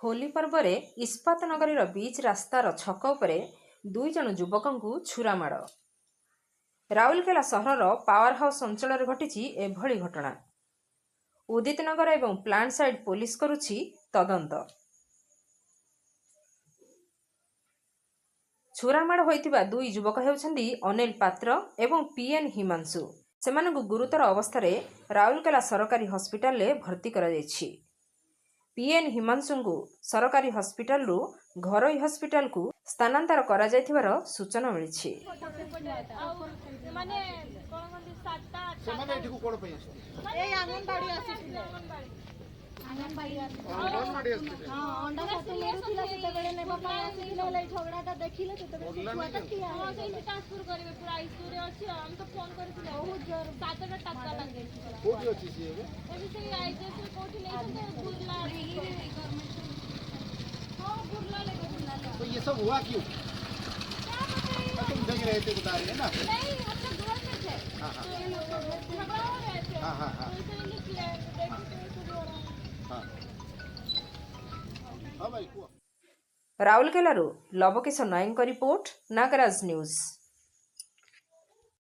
होली पर्व में इस्पात नगरीर बीच रास्तार छक उपरे दुई जन युवकों छुरामाड़। राउरकेला सहर पावर हाउस अंचल घटी एभली घटना। उदित नगर एवं प्लांट साइड पुलिस करुछि तदंत। छुरामाड़ होइतिबा दुई युवक हेउछन्ति अनिल पात्र एवं पीएन हिमांशु। सेमानकु गुरुतर अवस्था राउरकेला सरकारी हॉस्पिटल ले भर्ती करा जायछि। पीएन हिमांशु को सरकारी हॉस्पिटल रु घरोई हॉस्पिटल को स्थानांतर करा जायथिबार सूचना मिलिछि। तो ये सब हुआ क्यों? तुम जग रहे थे बता रहे हैं ना? नहीं, हम लोग घर पे थे। हाँ हाँ झगड़ा हो रहे थे। हाँ हाँ हाँ हाँ भाई। राउरकेला लवकिशोर नायक रिपोर्ट, नागराज न्यूज।